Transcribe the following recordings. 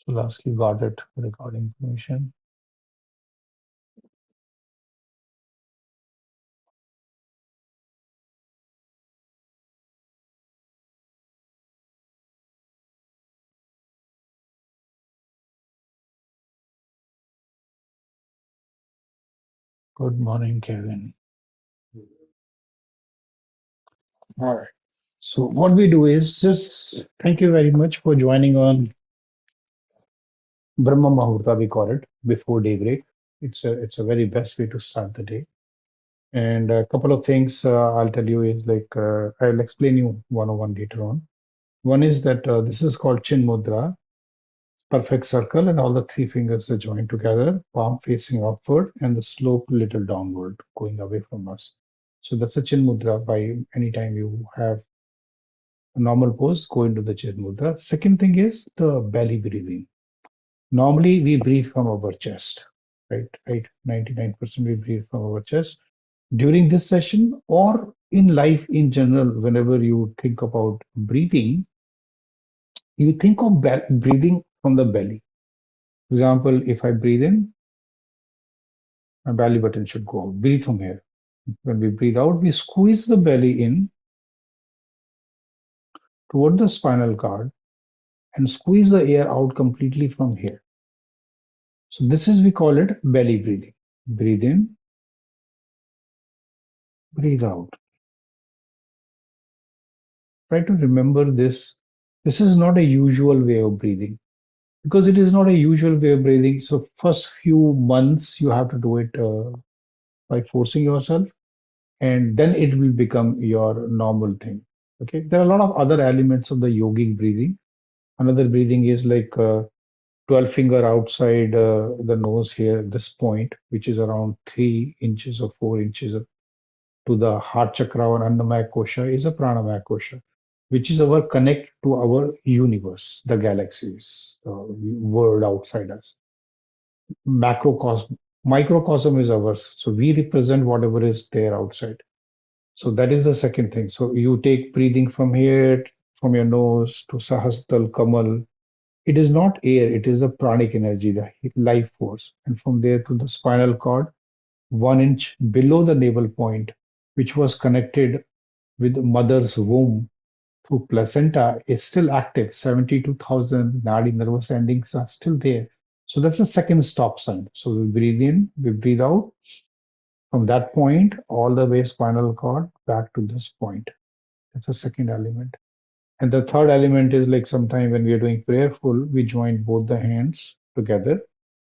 We'll ask you got it, recording permission. Good morning, Kevin. All right. So what we do is just thank you very much for joining on Brahma-Muhurata, we call it, before daybreak. It's a very best way to start the day. And a couple of things I'll tell you is like I'll explain you one-on-one later on. One is that this is called Chin Mudra, perfect circle, and all the three fingers are joined together, palm facing upward, and the slope little downward, going away from us. So that's a Chin Mudra. By any time you have a normal pose, go into the Chin Mudra. Second thing is the belly breathing. Normally we breathe from our chest, right? Right. 99% we breathe from our chest. During this session or in life in general, whenever you think about breathing, you think of breathing from the belly. For example, if I breathe in, my belly button should go out. Breathe from here. When we breathe out, we squeeze the belly in toward the spinal cord and squeeze the air out completely from here. So this is, we call it belly breathing. Breathe in, breathe out. Try to remember this. This is not a usual way of breathing because it is not a usual way of breathing. So first few months you have to do it by forcing yourself, and then it will become your normal thing. Okay. There are a lot of other elements of the yogic breathing. Another breathing is like 12 finger outside the nose here, this point, which is around 3 inches or 4 inches to the heart chakra or Annamaya Kosha, is a Pranamaya Kosha, which is our connect to our universe, the galaxies, the world outside us. Macrocosm, microcosm is ours. So we represent whatever is there outside. So that is the second thing. So you take breathing from here, from your nose to Sahastal Kamal. It is not air, it is the pranic energy, the life force. And from there to the spinal cord, 1 inch below the navel point, which was connected with mother's womb through placenta, is still active. 72,000 nadi nervous endings are still there. So that's the second stop sign. So we breathe in, we breathe out from that point all the way spinal cord back to this point. That's the second element. And the third element is like sometime when we are doing prayerful, we join both the hands together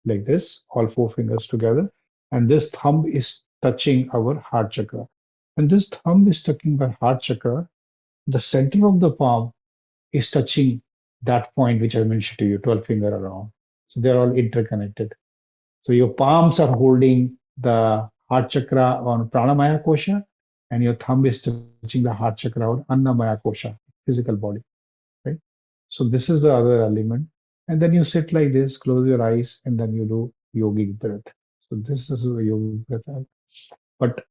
like this, all four fingers together. And this thumb is touching our heart chakra. And this thumb is touching our heart chakra. The center of the palm is touching that point which I mentioned to you, 12 finger around. So they're all interconnected. So your palms are holding the heart chakra on Pranamaya Kosha, and your thumb is touching the heart chakra on Annamaya Kosha, physical body, right? So this is the other element. And then you sit like this, close your eyes, and then you do yogic breath. So this is a yogic breath. But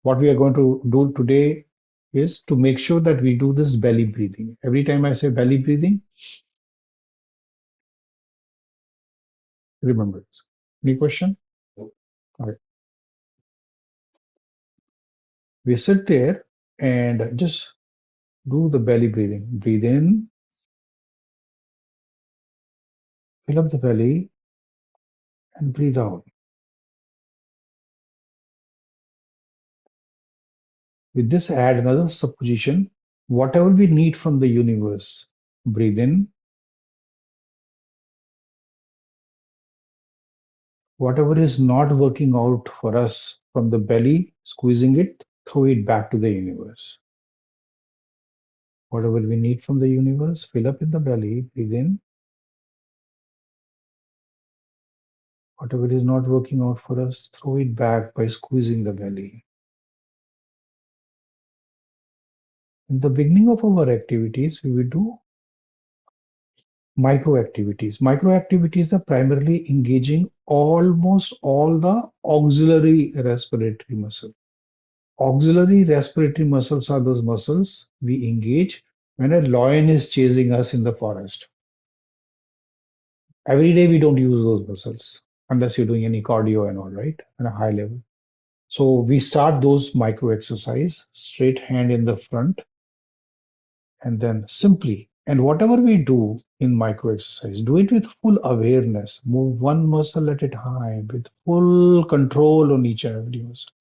what we are going to do today is to make sure that we do this belly breathing. Every time I say belly breathing, remember this. Any question? All right. We sit there and just do the belly breathing. Breathe in, fill up the belly, and breathe out. With this, add another supposition. Whatever we need from the universe, breathe in. Whatever is not working out for us from the belly, squeezing it, throw it back to the universe. Whatever we need from the universe, fill up in the belly, breathe in. Whatever is not working out for us, throw it back by squeezing the belly. In the beginning of our activities, we will do micro activities. Micro activities are primarily engaging almost all the auxiliary respiratory muscle. Auxiliary respiratory muscles are those muscles we engage when a lion is chasing us in the forest. Every day we don't use those muscles unless you're doing any cardio and all, right? At a high level. So we start those micro exercise, straight hand in the front, and then simply, and whatever we do in micro exercise, do it with full awareness. Move one muscle at a time with full control on each and every muscle.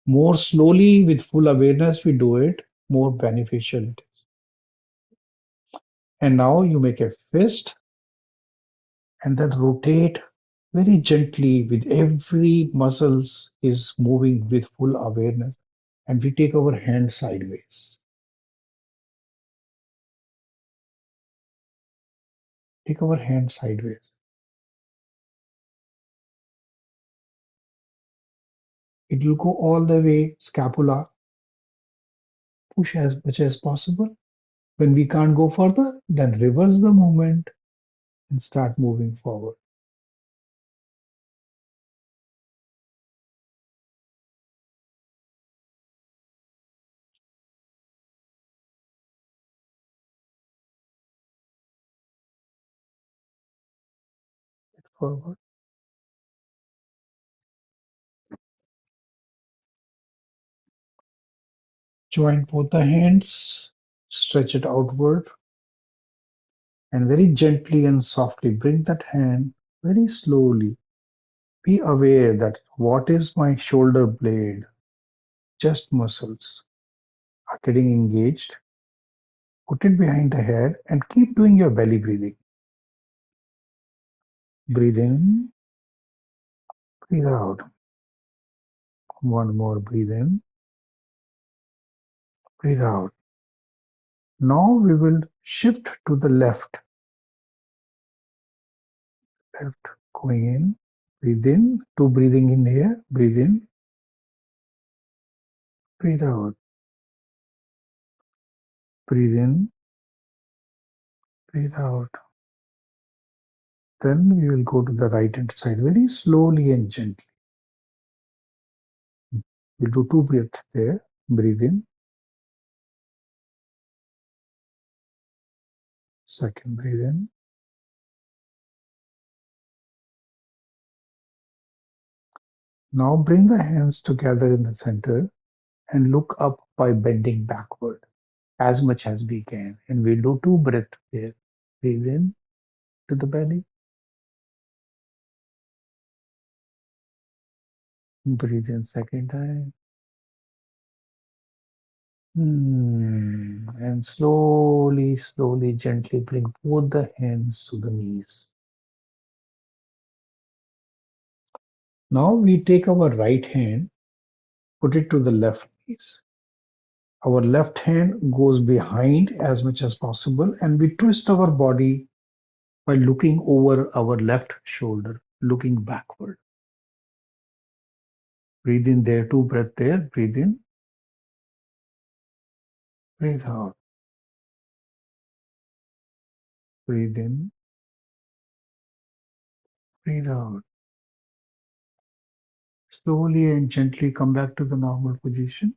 More slowly with full awareness we do it, more beneficial it is. And now you make a fist and then rotate very gently with every muscles is moving with full awareness. And we take our hand sideways. Take our hand sideways. It will go all the way scapula. Push as much as possible. When we can't go further, then reverse the movement and start moving forward. Forward. Join both the hands, stretch it outward, and very gently and softly bring that hand very slowly. Be aware that what is my shoulder blade, chest muscles are getting engaged. Put it behind the head and keep doing your belly breathing. Breathe in, breathe out. One more, breathe in, breathe out. Now we will shift to the left. Left, going in, breathe in, two breathing in here, breathe in, breathe out, breathe in, breathe out. Then we will go to the right hand side very slowly and gently. We'll do two breaths there. Breathe in, second breathe in. Now bring the hands together in the center and look up by bending backward as much as we can. And we'll do two breaths there. Breathe in to the belly. Breathe in second time. And slowly, slowly, gently bring both the hands to the knees. Now we take our right hand, put it to the left knees. Our left hand goes behind as much as possible, and we twist our body by looking over our left shoulder, looking backward. Breathe in there, two breaths there. Breathe in, breathe out. Breathe in, breathe out. Slowly and gently come back to the normal position.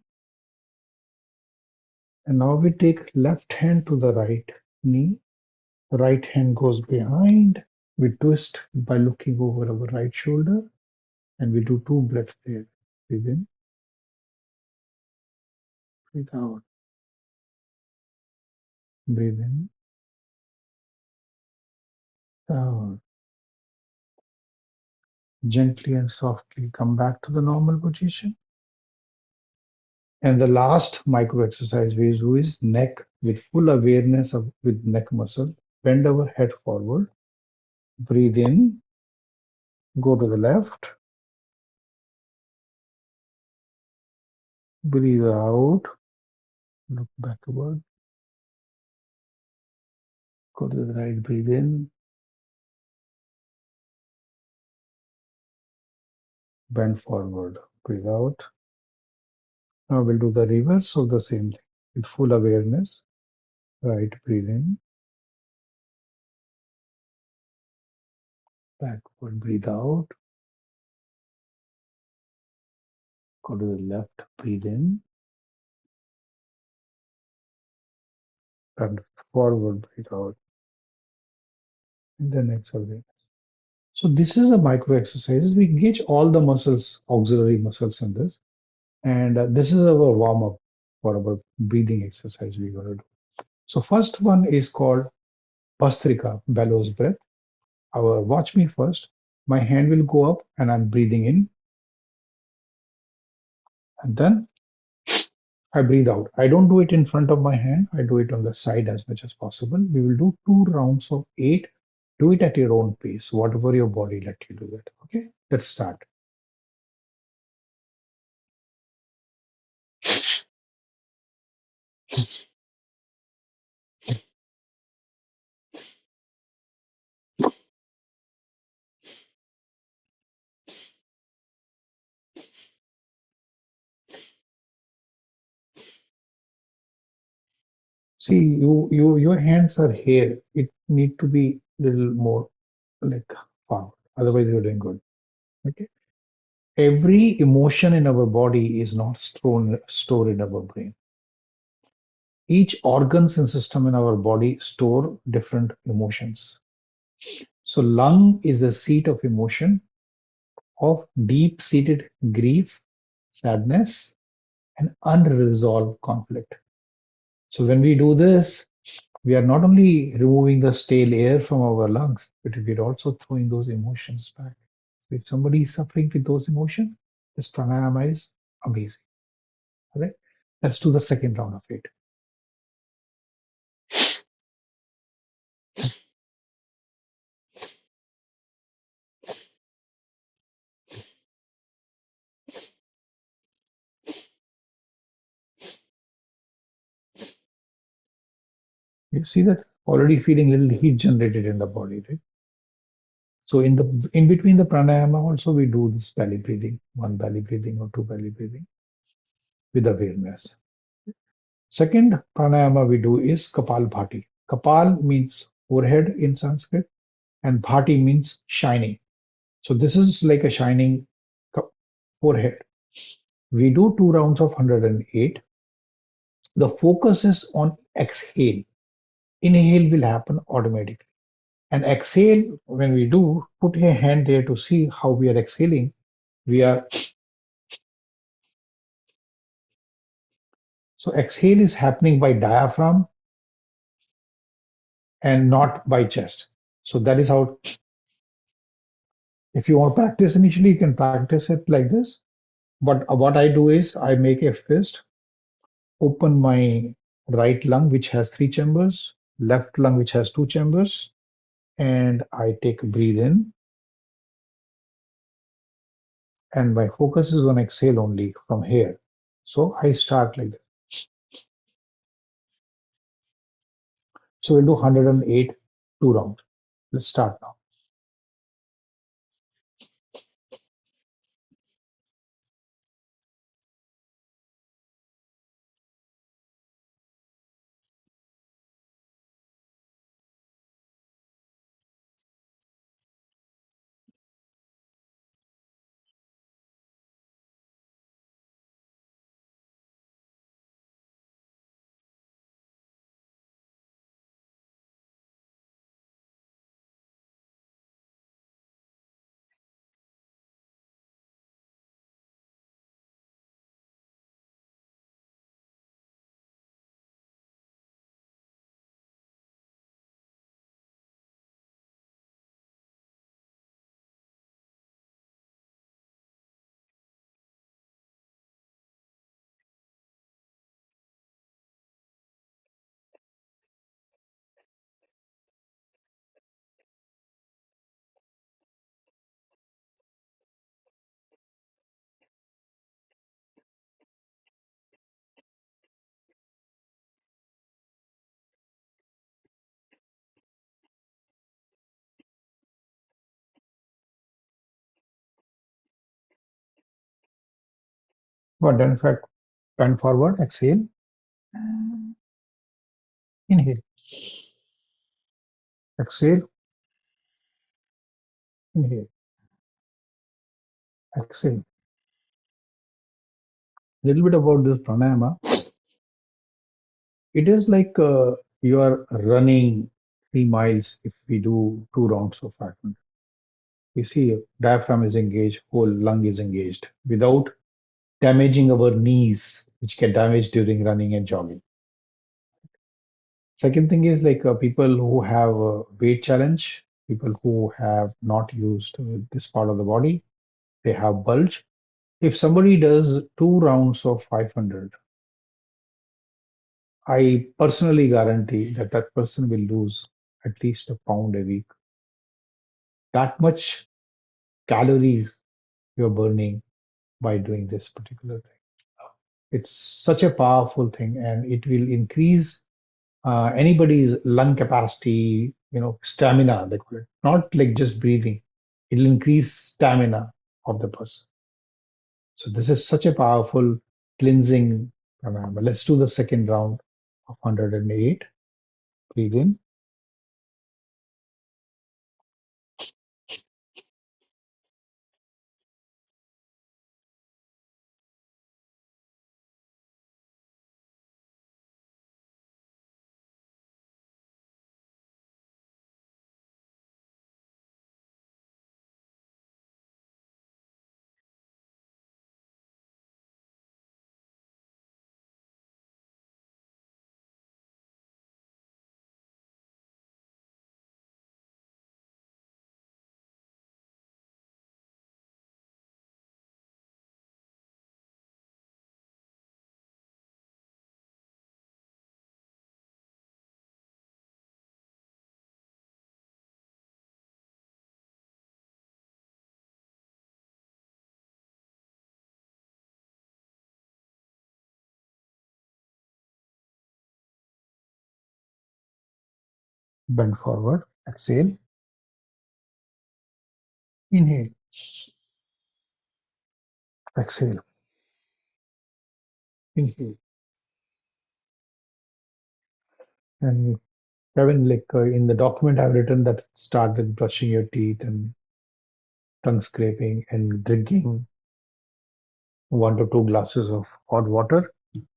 And now we take left hand to the right knee. Right hand goes behind. We twist by looking over our right shoulder, and we do two breaths there. Breathe in, breathe out. Breathe in, out. Gently and softly come back to the normal position. And the last micro exercise we do is neck with full awareness of with neck muscle. Bend our head forward. Breathe in, go to the left. Breathe out, look backward. Go to the right, breathe in. Bend forward, breathe out. Now we'll do the reverse of the same thing with full awareness. Right, breathe in. Backward, breathe out. Go to the left, breathe in. Bend forward, breathe out. and then exhale the awareness. So this is a micro exercise. We engage all the muscles, auxiliary muscles in this. And this is our warm up for our breathing exercise we're going to do. So first one is called Bastrika, bellows breath. Watch me first. My hand will go up and I'm breathing in, and then I breathe out. I don't do it in front of my hand. I do it on the side as much as possible. We will do 2 rounds of 8. Do it at your own pace, whatever your body let you do that. Okay, let's start. See, your hands are here. It need to be little more like forward. Otherwise, you're doing good. Okay. Every emotion in our body is not stored in our brain. Each organs and system in our body store different emotions. So lung is the seat of emotion of deep-seated grief, sadness, and unresolved conflict. So when we do this, we are not only removing the stale air from our lungs, but we're also throwing those emotions back. So if somebody is suffering with those emotions, this pranayama is amazing. All right, let's do the second round of it. You see that already feeling little heat generated in the body, right? So in between the pranayama also we do this belly breathing, one belly breathing or two belly breathing with awareness. Second pranayama we do is Kapal Bhati. Kapal means forehead in Sanskrit and Bhati means shining. So this is like a shining forehead. We do 2 rounds of 108. The focus is on exhale. Inhale will happen automatically. And exhale, when we do, put a hand there to see how we are exhaling. We are So exhale is happening by diaphragm and not by chest. So that is how, if you want to practice initially, you can practice it like this. But what I do is I make a fist, open my right lung, which has 3 chambers, left lung, which has 2 chambers, and I take a breathe in. And my focus is on exhale only from here. So I start like this. So we'll do 108, 2 rounds. Let's start now. But then if I bend forward, exhale, inhale, exhale, inhale, exhale. A little bit about this pranayama. It is like you are running 3 miles if we do 2 rounds of 500. You see, diaphragm is engaged, whole lung is engaged without damaging our knees, which get damaged during running and jogging. Second thing is like people who have a weight challenge, people who have not used this part of the body, they have bulge. If somebody does 2 rounds of 500, I personally guarantee that that person will lose at least a pound a week. That much calories you're burning by doing this particular thing. It's such a powerful thing, and it will increase anybody's lung capacity, stamina, they call it. Not like just breathing. It'll increase stamina of the person. So this is such a powerful cleansing pranayama. Let's do the second round of 108. Breathe in. Bend forward. Exhale. Inhale. Exhale. Inhale. And Kevin, like in the document I've written that start with brushing your teeth and tongue scraping and drinking 1 to 2 glasses of hot water.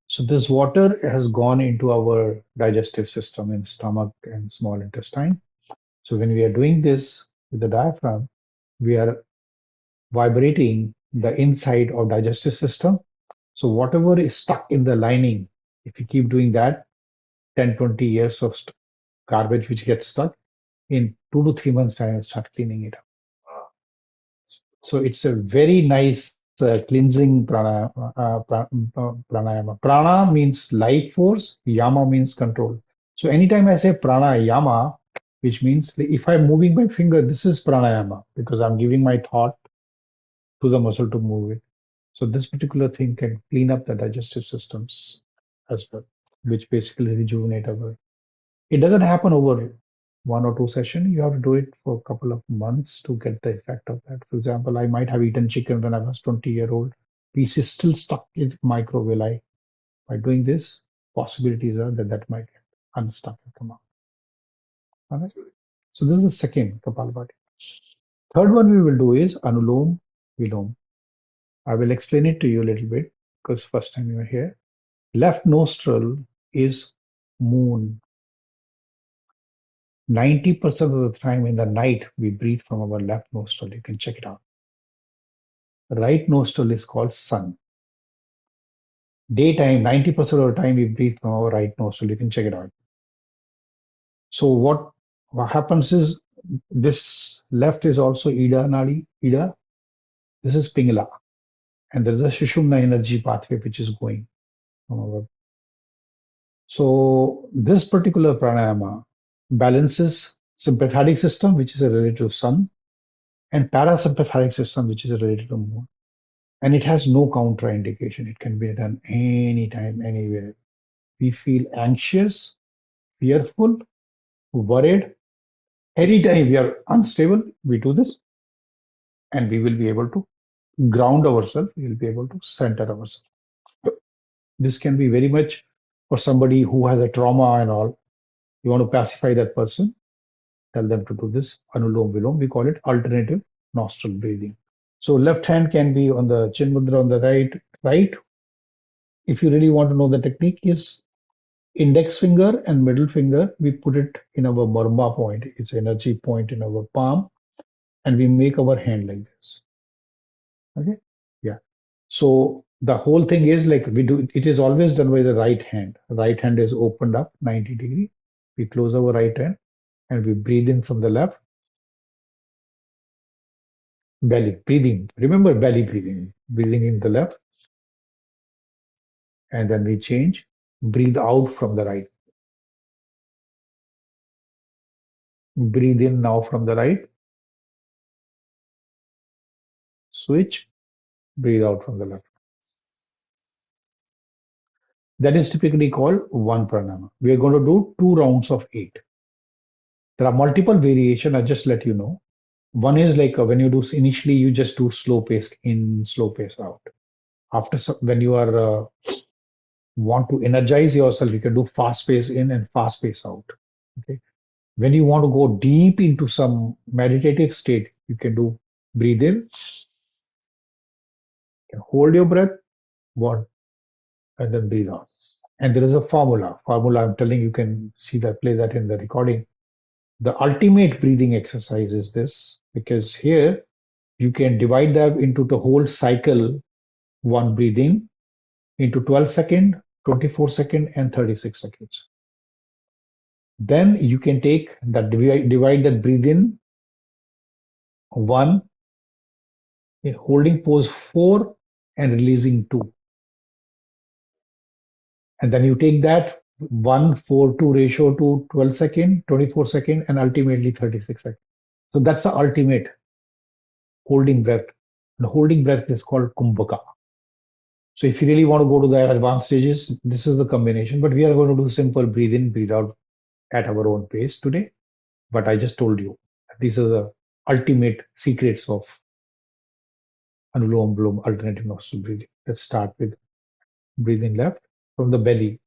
So this water has gone into our digestive system in stomach and small intestine. So when we are doing this with the diaphragm, we are vibrating the inside of digestive system. So whatever is stuck in the lining, if you keep doing that, 10, 20 years of garbage which gets stuck, in 2 to 3 months time, start cleaning it up. So it's a very nice cleansing pranayama. Prana means life force, yama means control. So anytime I say pranayama, which means if I'm moving my finger, this is pranayama because I'm giving my thought to the muscle to move it. So this particular thing can clean up the digestive systems as well, which basically rejuvenate our. It doesn't happen over 1 or 2 sessions. You have to do it for a couple of months to get the effect of that. For example, I might have eaten chicken when I was 20-year-old. Pieces still stuck in microvilli. By doing this, possibilities are that that might get unstuck and come out. All right. So this is the second Kapalabhati. Third one we will do is Anulom Vilom. I will explain it to you a little bit because first time you are here. Left nostril is moon. 90% of the time in the night, we breathe from our left nostril. You can check it out. Right nostril is called sun. Daytime, 90% of the time, we breathe from our right nostril. You can check it out. So what happens is this left is also Ida Nadi, Ida. This is Pingala. And there is a Shushumna energy pathway which is going from our. So this particular pranayama balances sympathetic system, which is related to sun, and parasympathetic system, which is related to moon. And it has no contraindication. It can be done anytime, anywhere. We feel anxious, fearful, worried. Anytime we are unstable, we do this and we will be able to ground ourselves. We will be able to center ourselves. This can be very much for somebody who has a trauma and all. You want to pacify that person, tell them to do this. Anulom Vilom. We call it alternative nostril breathing. So left hand can be on the chin mudra on the right. Right. If you really want to know the technique is index finger and middle finger, we put it in our Burma point, it's energy point in our palm, and we make our hand like this. Okay. Yeah. So the whole thing is like we do, it is always done by the right hand. Right hand is opened up 90 degree. We close our right hand and we breathe in from the left. Belly, breathing. Remember belly breathing. Breathing in the left. And then we change. Breathe out from the right. Breathe in now from the right. Switch. Breathe out from the left. That is typically called one pranayama. We are going to do 2 rounds of 8. There are multiple variations. I just let you know. One is like when you do initially, you just do slow pace in, slow pace out. After when you are want to energize yourself, you can do fast pace in and fast pace out. Okay. When you want to go deep into some meditative state, you can do breathe in, you can hold your breath, one, and then breathe out. And there is a formula. Formula I'm telling you can see that, play that in the recording. The ultimate breathing exercise is this, because here you can divide that into the whole cycle, one breathing into 12 second, 24 second, and 36 seconds. Then you can take that, divide that breathe in one, in holding pose 4 and releasing 2. And then you take that 1:4:2 ratio to 12 second, 24 second, and ultimately 36 seconds. So that's the ultimate holding breath. And holding breath is called kumbhaka. So if you really want to go to the advanced stages, this is the combination. But we are going to do simple breathe in, breathe out at our own pace today. But I just told you, these are the ultimate secrets of Anulom Bloom alternative nostril breathing. Let's start with breathing left from the belly.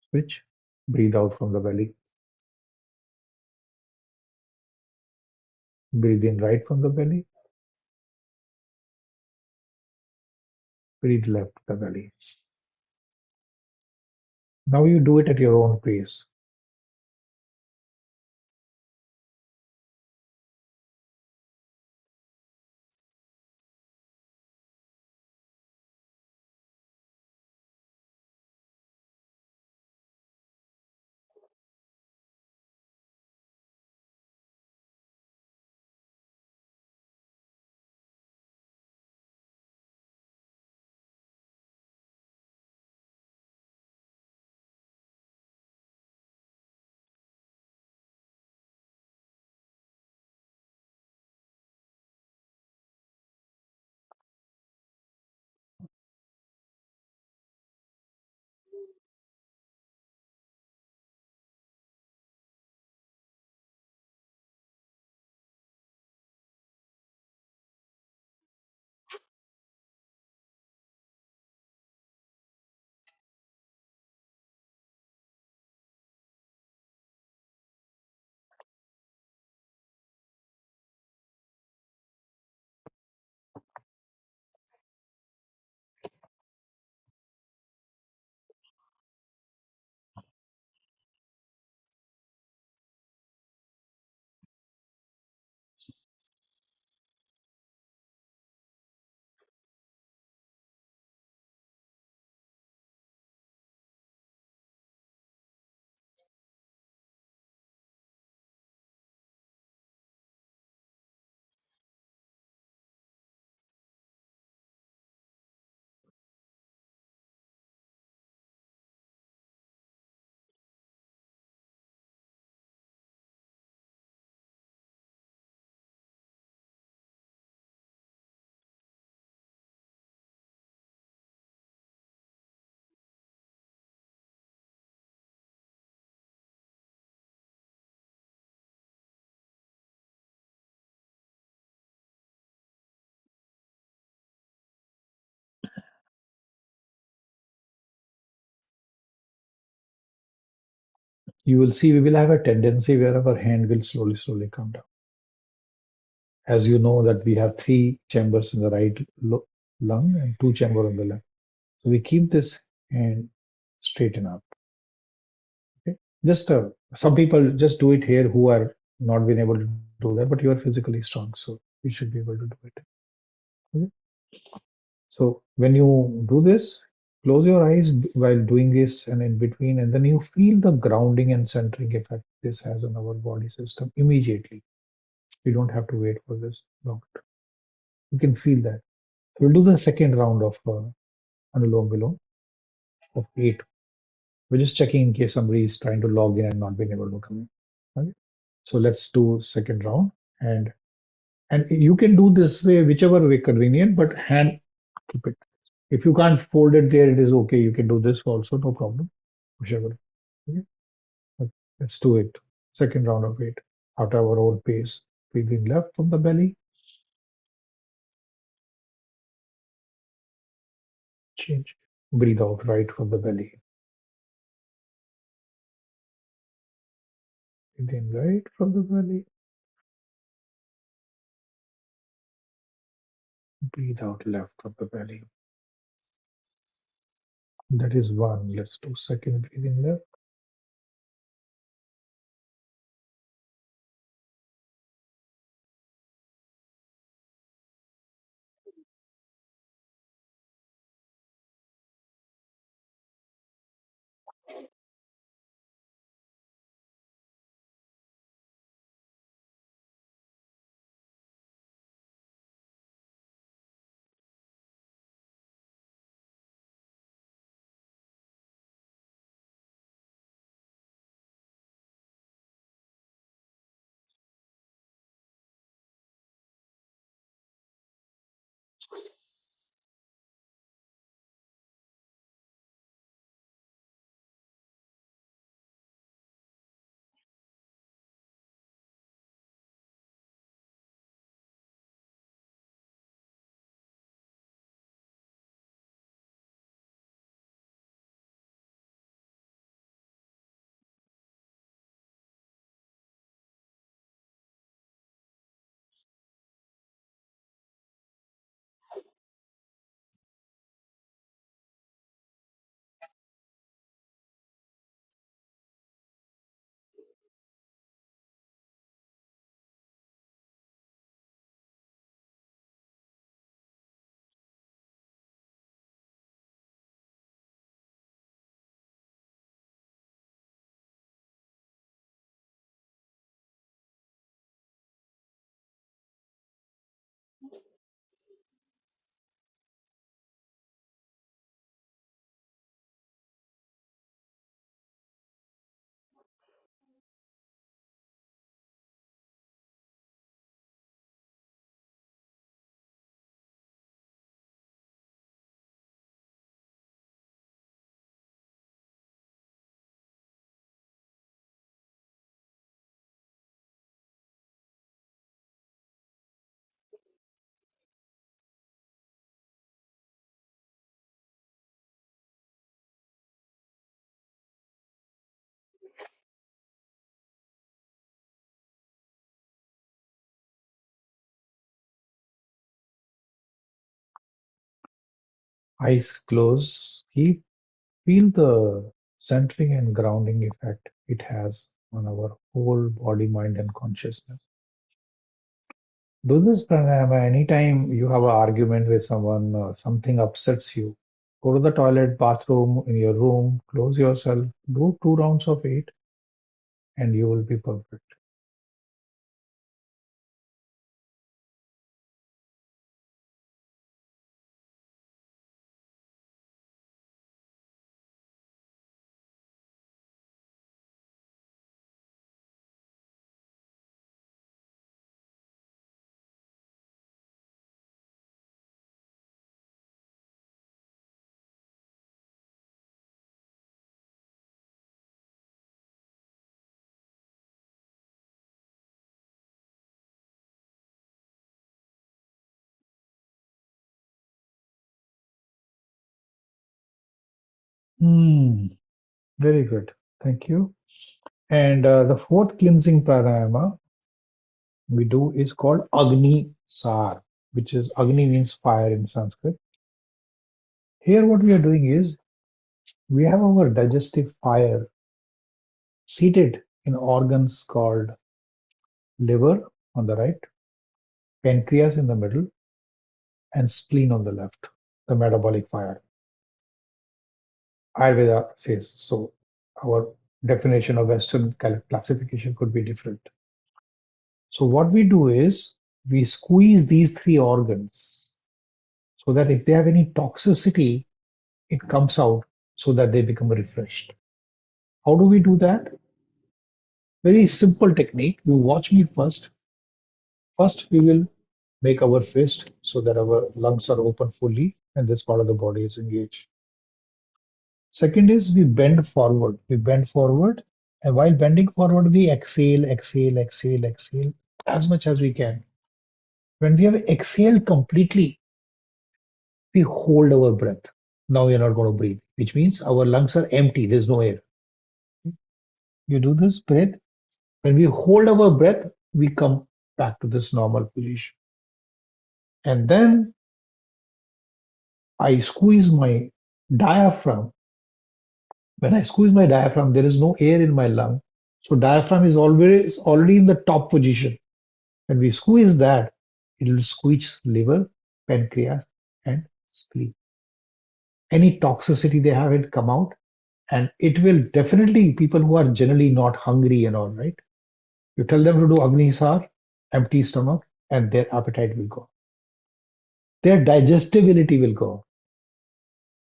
Switch. Breathe out from the belly. Breathe in right from the belly. Breathe left the belly. Now you do it at your own pace. You will see we will have a tendency where our hand will slowly, slowly come down. As you know that we have 3 chambers in the right lung and 2 chambers on the left. So we keep this and straighten up. Okay? Just some people just do it here who are not been able to do that, but you are physically strong, so you should be able to do it. Okay? So when you do this, close your eyes while doing this and in between, and then you feel the grounding and centering effect this has on our body system immediately. You don't have to wait for this long. You can feel that. We'll do the second round of Anulom Vilom of 8. We're just checking in case somebody is trying to log in and not being able to come in. Okay? So let's do second round, and you can do this way, whichever way convenient, but hand keep it. If you can't fold it there, it is okay. You can do this also, no problem. Whichever. Okay? Okay, let's do it. Second round of 8 at our own pace. Breathing left from the belly. Change. Breathe out right from the belly. Breathe in right from the belly. Breathe out left from the belly. That is one. Let's do second breathing left. Eyes closed. Feel the centering and grounding effect it has on our whole body, mind, and consciousness. Do this pranayama anytime you have an argument with someone, something upsets you. Go to the toilet, bathroom, in your room, close yourself, do 2 rounds of 8, and you will be perfect. Hmm, very good. Thank you. And the fourth cleansing pranayama we do is called Agni Sar, which is Agni means fire in Sanskrit. Here, what we are doing is We have our digestive fire seated in organs called liver on the right, pancreas in the middle, and spleen on the left, the metabolic fire. Ayurveda says so. Our definition of Western classification could be different. So what we do is we squeeze these three organs so that if they have any toxicity, it comes out so that they become refreshed. How do we do that? Very simple technique. You watch me first. First, we will make our fist so that our lungs are open fully and this part of the body is engaged. Second is we bend forward. We bend forward, and while bending forward, we exhale, exhale, exhale, exhale as much as we can. When we have exhaled completely, we hold our breath. Now we are not going to breathe, which means our lungs are empty. There's no air. You do this breath. When we hold our breath, we come back to this normal position. And then I squeeze my diaphragm. When I squeeze my diaphragm, there is no air in my lung. So diaphragm is always already in the top position. When we squeeze that, it will squeeze liver, pancreas, and spleen. Any toxicity they have, it come out. And it will definitely, people who are generally not hungry and all, right? You tell them to do Agnisar, empty stomach, and their appetite will go. Their digestibility will go.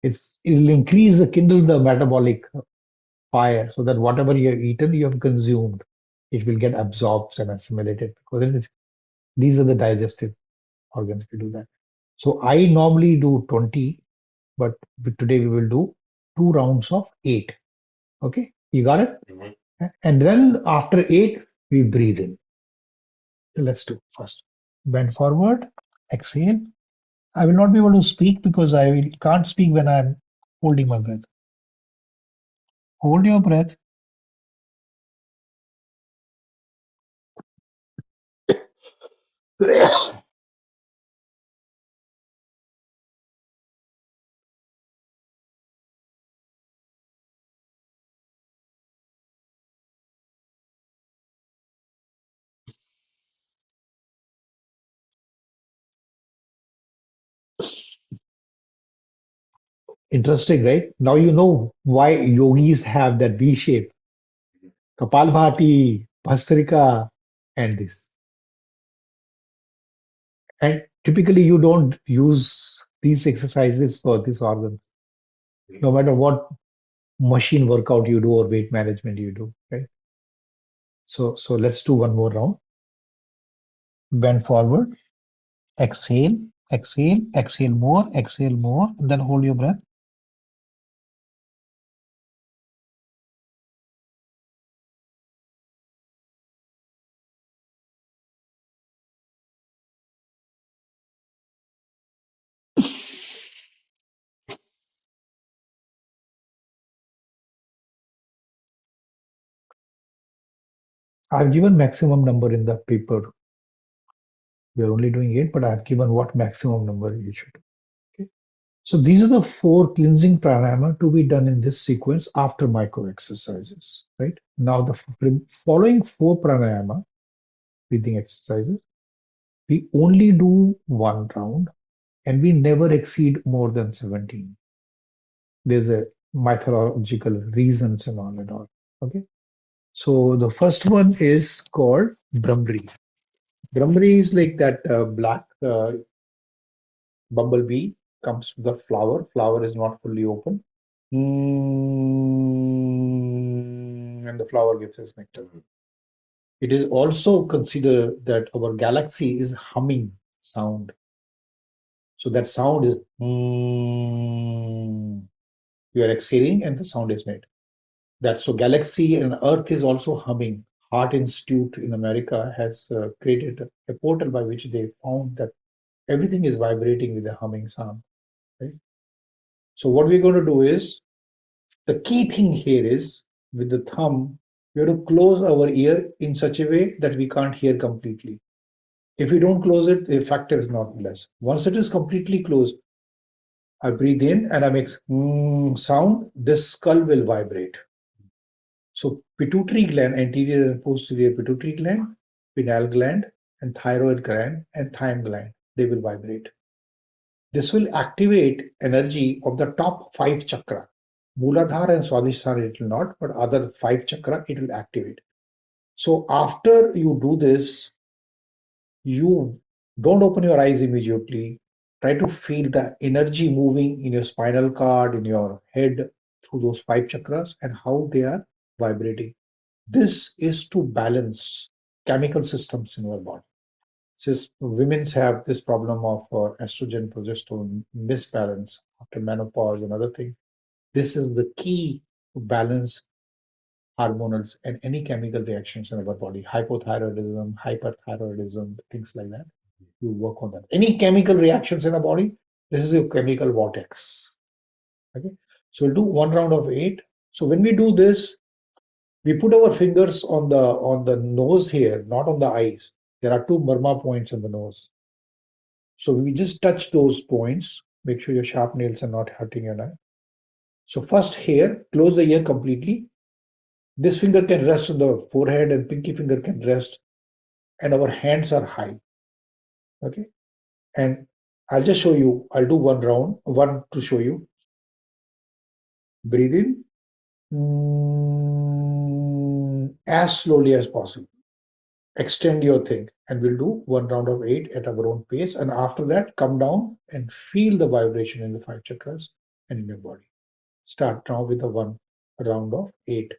It will increase, kindle the metabolic fire so that whatever you have eaten, you have consumed. It will get absorbed and assimilated because these are the digestive organs to do that. So I normally do 20, but today we will do 2 rounds of 8. Okay, you got it? Mm-hmm. And then after 8, we breathe in. Let's do first. Bend forward, exhale. I will not be able to speak because can't speak when I'm holding my breath. Hold your breath. Interesting, right? Now you know why yogis have that V shape. Kapalbhati, Bhastrika, and this. And typically you don't use these exercises for these organs, no matter what machine workout you do or weight management you do, right? So let's do one more round. Bend forward, exhale, exhale, exhale more, and then hold your breath. I've given maximum number in the paper. We are only doing 8, but I've given what maximum number you should. Okay. So these are the 4 cleansing pranayama to be done in this sequence after micro exercises, right? Now the following 4 pranayama, breathing exercises, we only do 1 round and we never exceed more than 17. There's a mythological reasons and all. Okay. So the first one is called Brahmri. Brahmri is like that black bumblebee comes to the flower. Flower is not fully open. And the flower gives us nectar. It is also considered that our galaxy is humming sound. So that sound is you are exhaling and the sound is made. That's so galaxy and Earth is also humming. Heart Institute in America has created a portal by which they found that everything is vibrating with a humming sound. Right? So what we're going to do is, the key thing here is with the thumb, we have to close our ear in such a way that we can't hear completely. If we don't close it, the effect is not less. Once it is completely closed, I breathe in and I make sound, this skull will vibrate. So pituitary gland, anterior and posterior pituitary gland, pineal gland, and thyroid gland and thyme gland, they will vibrate. This will activate energy of the top five chakra. Mooladhara and Swadhisthana it will not, but other five chakra it will activate. So after you do this, you don't open your eyes immediately. Try to feel the energy moving in your spinal cord, in your head, through those five chakras and how they are vibrating. This is to balance chemical systems in our body. Since women have this problem of estrogen progesterone misbalance after menopause and other things, this is the key to balance hormonals and any chemical reactions in our body, hypothyroidism, hyperthyroidism, things like that. You work on that. Any chemical reactions in our body, this is your chemical vortex. Okay, so we'll do one round of 8. So when we do this, we put our fingers on the nose here, not on the eyes. There are two Burma points on the nose. So we just touch those points. Make sure your sharp nails are not hurting your eye. So first here, close the ear completely. This finger can rest on the forehead and pinky finger can rest, and our hands are high. Okay, and I'll just show you. I'll do one round, one to show you. Breathe in as slowly as possible. Extend your thing, and we'll do one round of 8 at our own pace. And after that, come down and feel the vibration in the 5 chakras and in your body. Start now with the one round of 8.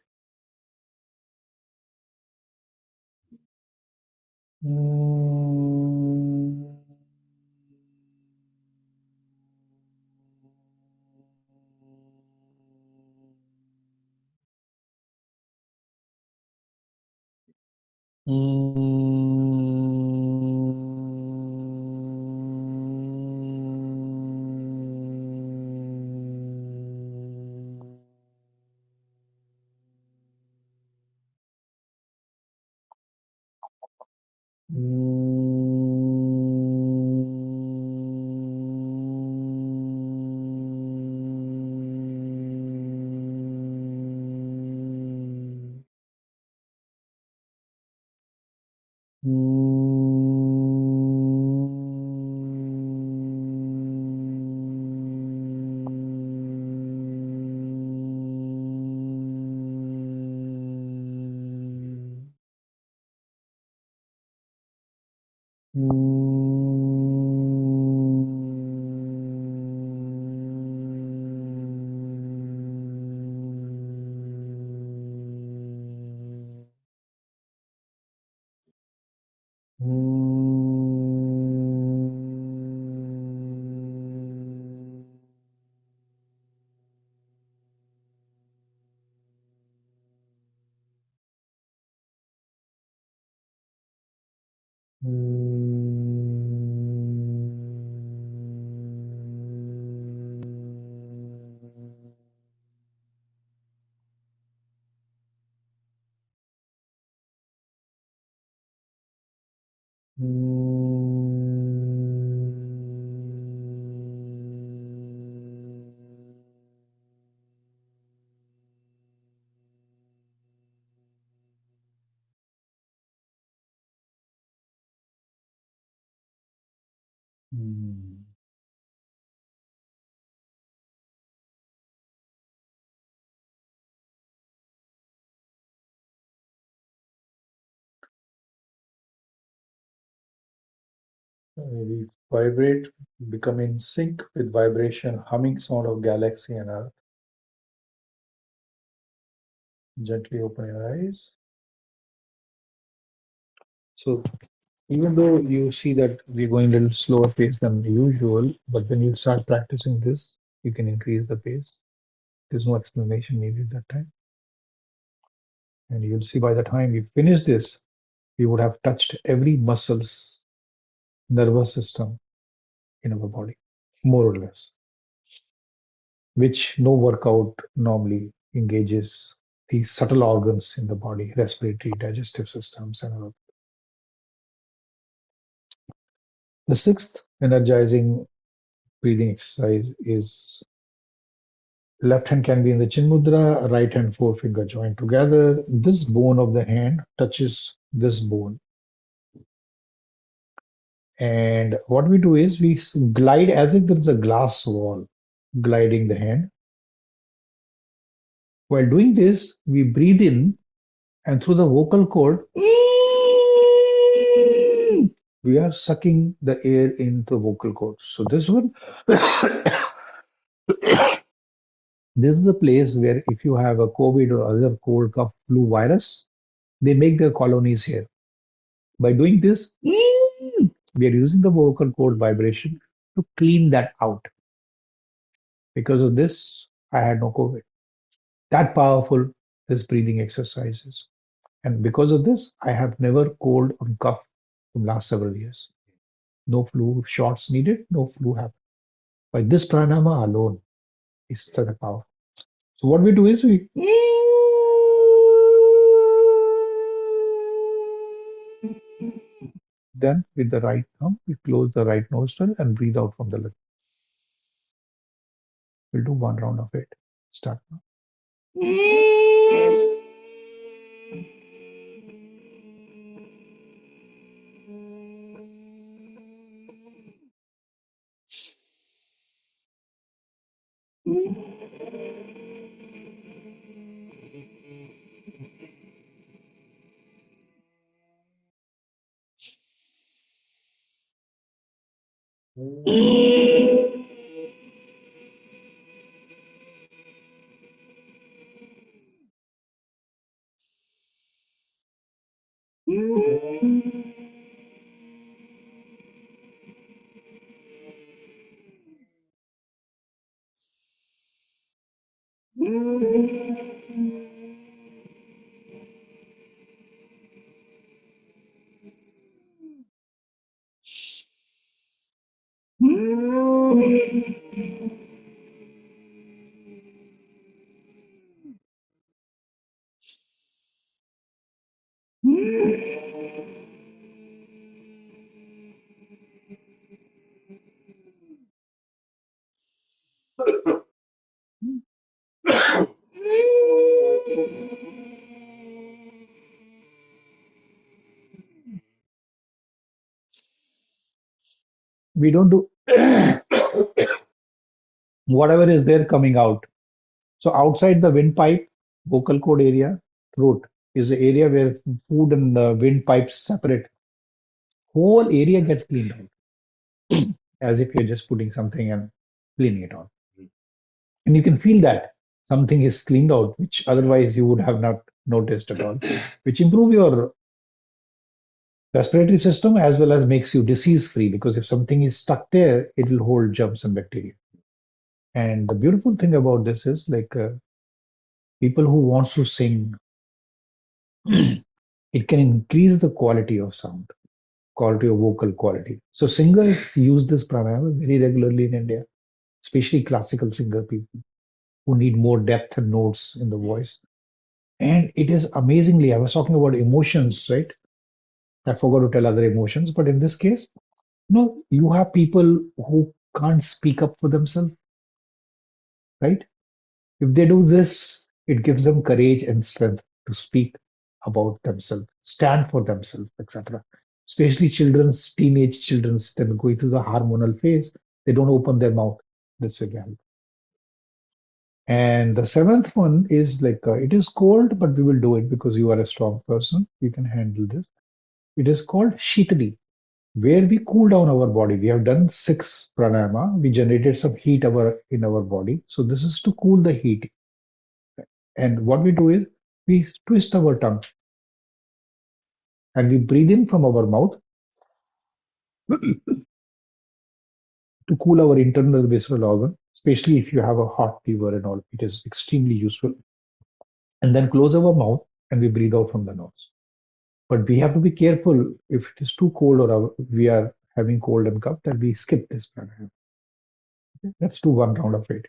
We vibrate, become in sync with vibration, humming sound of galaxy and earth. Gently open your eyes. So even though you see that we're going a little slower pace than usual, but when you start practicing this, you can increase the pace. There's no explanation needed that time. And you'll see by the time we finish this, we would have touched every muscles, nervous system in our body, more or less, which no workout normally engages these subtle organs in the body, respiratory, digestive systems, and all. The sixth energizing breathing exercise is left hand can be in the chin mudra, right hand forefinger joined together. This bone of the hand touches this bone. And what we do is we glide as if there is a glass wall, gliding the hand. While doing this, we breathe in and through the vocal cord, we are sucking the air into the vocal cord. So this one, this is the place where if you have a COVID or other cold, cough, flu virus, they make their colonies here. By doing this, we are using the vocal cord vibration to clean that out. Because of this, I had no COVID. That powerful this breathing exercises. And because of this, I have never cold or cough from last several years. No flu shots needed, no flu happened. By this pranayama alone is such a power. So what we do is we then with the right thumb, we close the right nostril and breathe out from the left. We'll do one round of it. Start now. We don't do whatever is there coming out. So outside the windpipe, vocal cord area, throat is the area where food and windpipes separate. Whole area gets cleaned out as if you're just putting something and cleaning it out. And you can feel that something is cleaned out, which otherwise you would have not noticed at all, which improve your respiratory system as well as makes you disease free because if something is stuck there, it will hold germs and bacteria. And the beautiful thing about this is like people who wants to sing, it can increase the quality of sound, quality of vocal quality. So singers use this pranayama very regularly in India, especially classical singer people who need more depth and notes in the voice. And it is amazingly, I was talking about emotions, right? I forgot to tell other emotions, but in this case, you have people who can't speak up for themselves, right? If they do this, it gives them courage and strength to speak about themselves, stand for themselves, etc. Especially children's, teenage children's, then going through the hormonal phase, they don't open their mouth. This will help. And the seventh one is like it is cold, but we will do it because you are a strong person. You can handle this. It is called Shitali, where we cool down our body. We have done six pranayama. We generated some heat in our body. So this is to cool the heat. And what we do is we twist our tongue and we breathe in from our mouth to cool our internal visceral organ, especially if you have a hot fever and all. It is extremely useful. And then close our mouth and we breathe out from the nose. But we have to be careful if it is too cold or we are having cold and cough that we skip this pranayama. Okay? Let's do one round of it.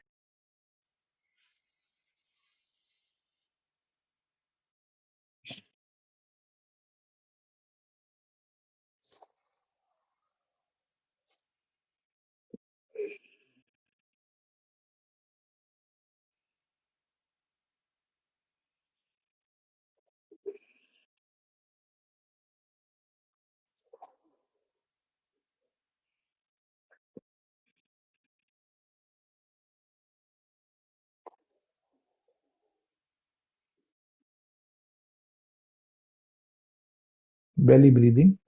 Belly breathing.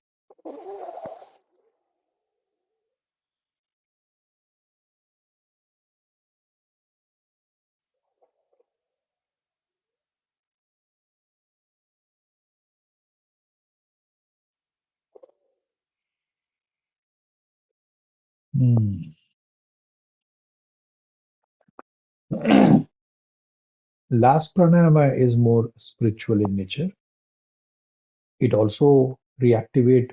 Hmm. Last pranayama is more spiritual in nature. It also reactivate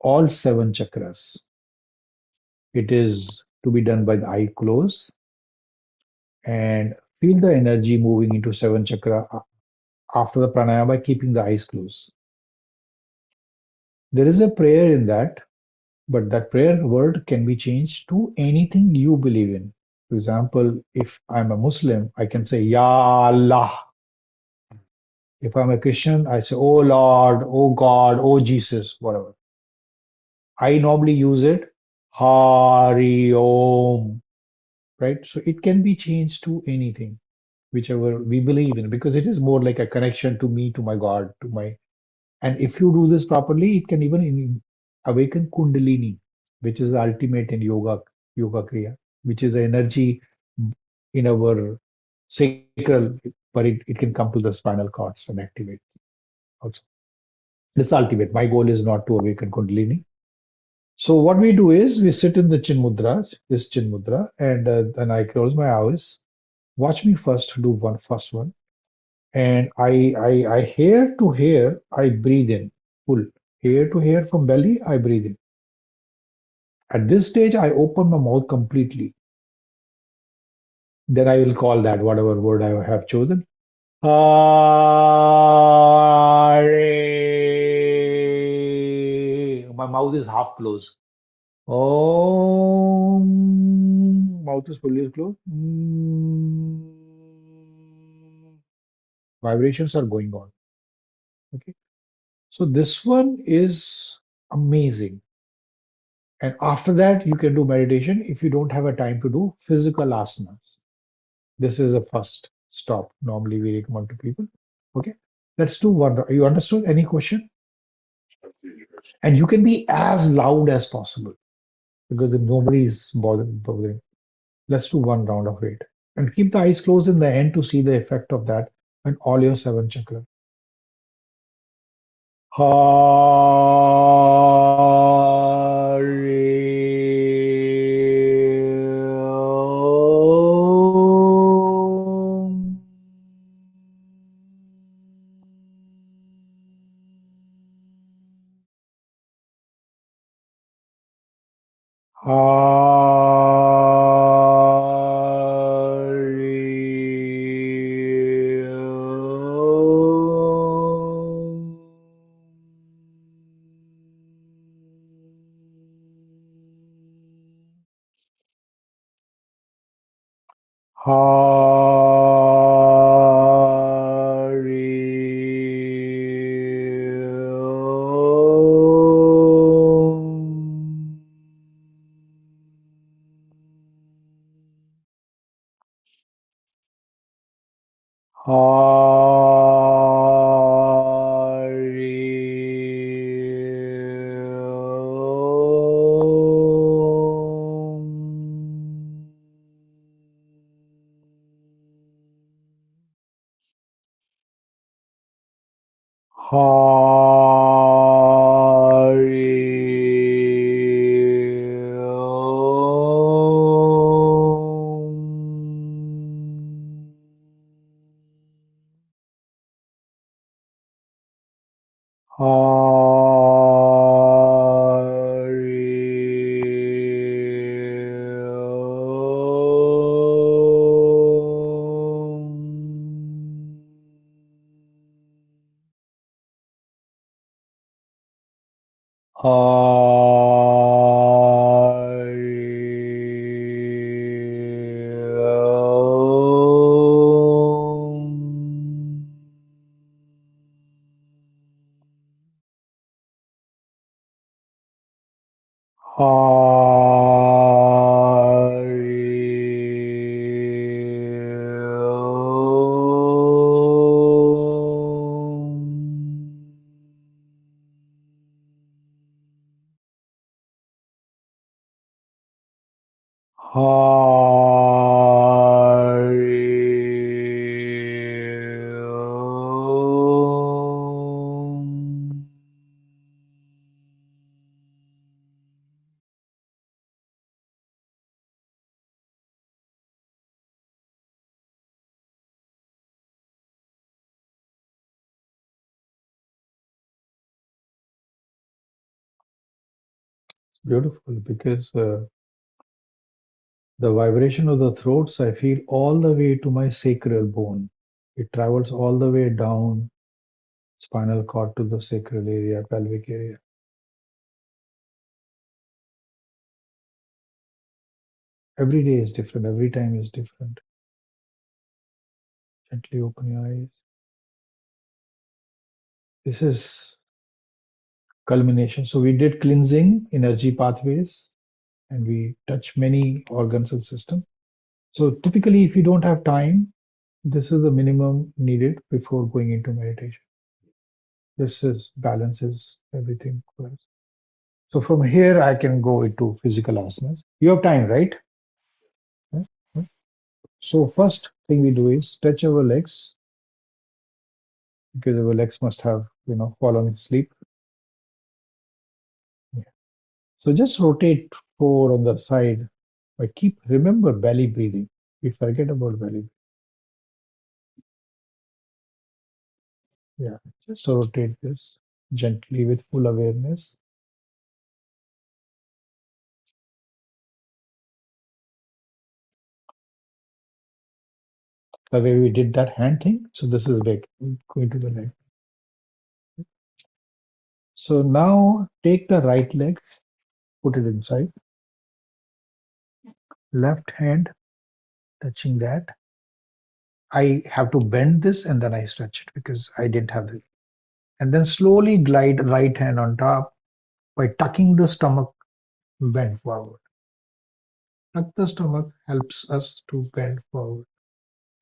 all seven chakras. It is to be done by the eye closed and feel the energy moving into seven chakra after the pranayama by keeping the eyes closed. There is a prayer in that, but that prayer word can be changed to anything you believe in. For example, if I'm a Muslim, I can say Ya Allah. If I'm a Christian, I say Oh Lord, Oh God, Oh Jesus, whatever. I normally use it Hari Om, right? So it can be changed to anything, whichever we believe in, because it is more like a connection to me, to my God, to my. And if you do this properly, it can even awaken Kundalini, which is the ultimate in yoga kriya, which is the energy in our sacral, but it can come to the spinal cords and activate also. That's ultimate. My goal is not to awaken Kundalini. So what we do is we sit in the Chin Mudra, this Chin Mudra, and then I close my eyes. Watch me first do first one, and I hair to hair I breathe in full, hair to hair from belly I breathe in. At this stage I open my mouth completely. Then I will call that whatever word I have chosen. Hare. My mouth is half closed. Om. Mouth is fully closed. Vibrations are going on. Okay. So this one is amazing. And after that, you can do meditation if you don't have a time to do physical asanas. This is a first stop. Normally, we recommend to people. Okay. Let's do one. You understood? Any question? And you can be as loud as possible because if nobody is bothering. Let's do one round of it. And keep the eyes closed in the end to see the effect of that on all your seven chakras. Om. AyurYoga. Beautiful, because the vibration of the throats I feel all the way to my sacral bone. It travels all the way down spinal cord to the sacral area, pelvic area. Every day is different, every time is different. Gently open your eyes. This is culmination. So we did cleansing, energy pathways, and we touch many organs and system. So typically, if you don't have time, this is the minimum needed before going into meditation. This is balances everything for us. So from here, I can go into physical asanas. You have time, right? Yeah. So first thing we do is stretch our legs, because our legs must have, fallen asleep. Yeah. So just rotate forward on the side, but remember belly breathing. We forget about belly. Yeah, just rotate this gently with full awareness. The way we did that hand thing. So this is big, going to the leg. So now take the right leg, put it inside. Left hand touching that. I have to bend this and then I stretch it because I didn't have the. And then slowly glide right hand on top by tucking the stomach, bend forward. Tuck the stomach helps us to bend forward.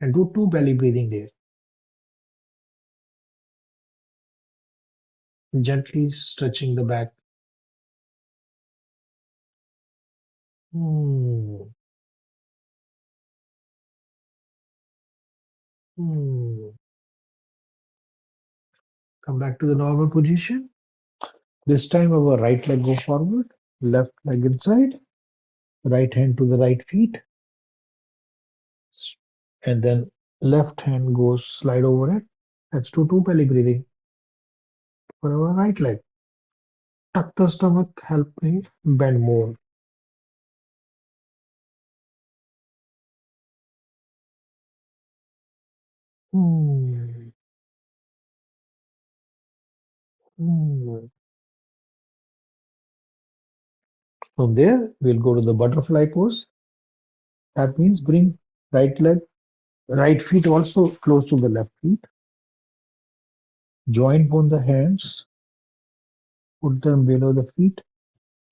And do 2 belly breathing there. Gently stretching the back. Hmm. Hmm. Come back to the normal position. This time our right leg go forward, left leg inside, right hand to the right feet, and then left hand goes slide over it. Let's do 2 belly breathing for our right leg. Tuck the stomach, help me bend more. Hmm. Hmm. From there, we'll go to the butterfly pose. That means bring right leg, right feet also close to the left feet. Join both the hands, put them below the feet,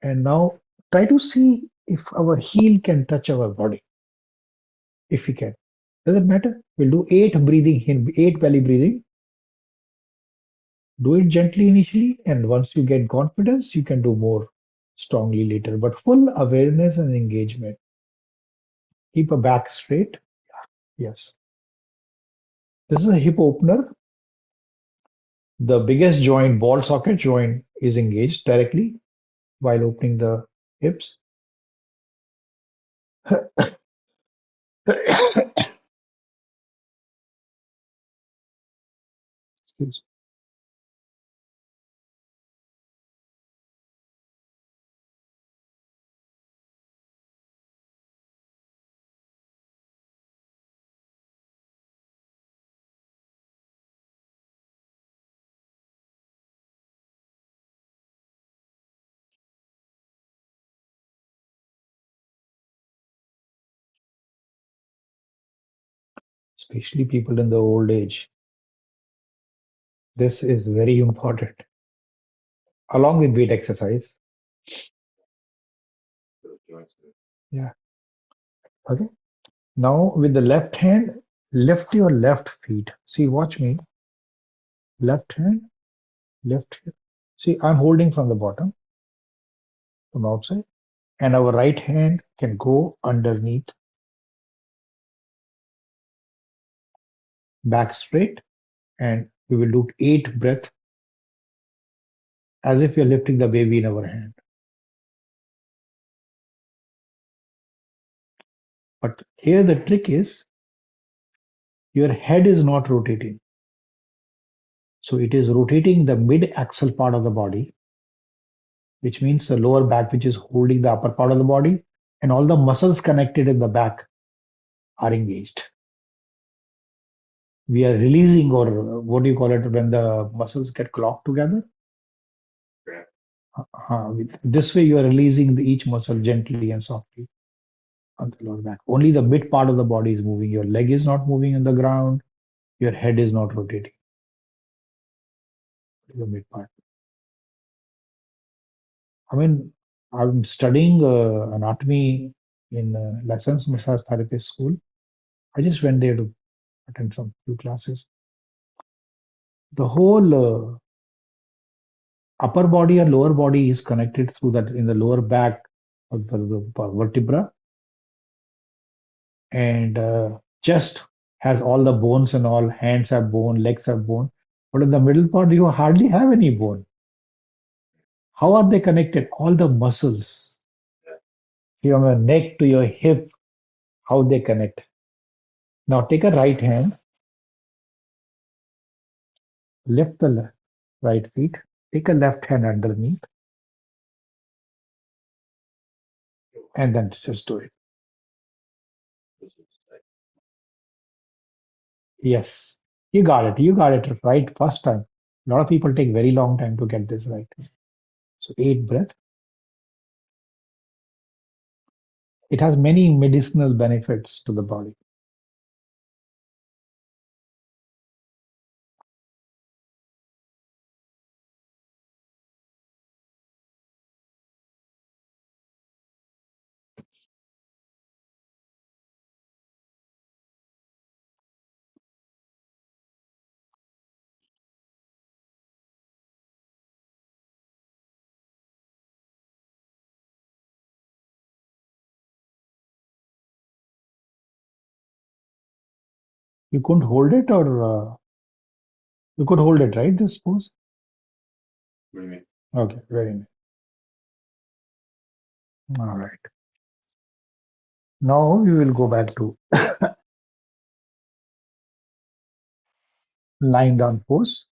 and now try to see if our heel can touch our body. If we can. Doesn't matter. We'll do 8 breathing in 8 belly breathing. Do it gently initially, and once you get confidence, you can do more strongly later. But full awareness and engagement. Keep a back straight. Yes. This is a hip opener. The biggest joint, ball socket joint, is engaged directly while opening the hips. Excuse. Especially people in the old age. This is very important. Along with weight exercise. Yeah. Okay. Now with the left hand, lift your left feet. See, watch me. Left hand, left hip. See, I'm holding from the bottom, from outside. and our right hand can go underneath, back straight, and we will do 8 breaths as if we are lifting the baby in our hand. But here the trick is your head is not rotating. So it is rotating the mid-axis part of the body, which means the lower back, which is holding the upper part of the body, and all the muscles connected in the back are engaged. We are releasing, or what do you call it, when the muscles get clogged together? This way, you are releasing each muscle gently and softly on the lower back. Only the mid part of the body is moving. Your leg is not moving on the ground. Your head is not rotating. The mid part. I mean, I'm studying anatomy in Lessons Massage Therapist School. I just went there to attend some few classes. The whole upper body or lower body is connected through that in the lower back of the vertebra, and chest has all the bones and all. Hands have bone, legs have bone, but in the middle part you hardly have any bone. How are they connected? All the muscles. From your neck to your hip, how they connect. Now take a right hand, lift the right feet, take a left hand underneath, and then just do it. Yes, you got it. You got it right first time. A lot of people take very long time to get this right. So 8 breath. It has many medicinal benefits to the body. You couldn't hold it, or you could hold it, right? This pose. Okay, very nice. All right. Now we will go back to lying down pose.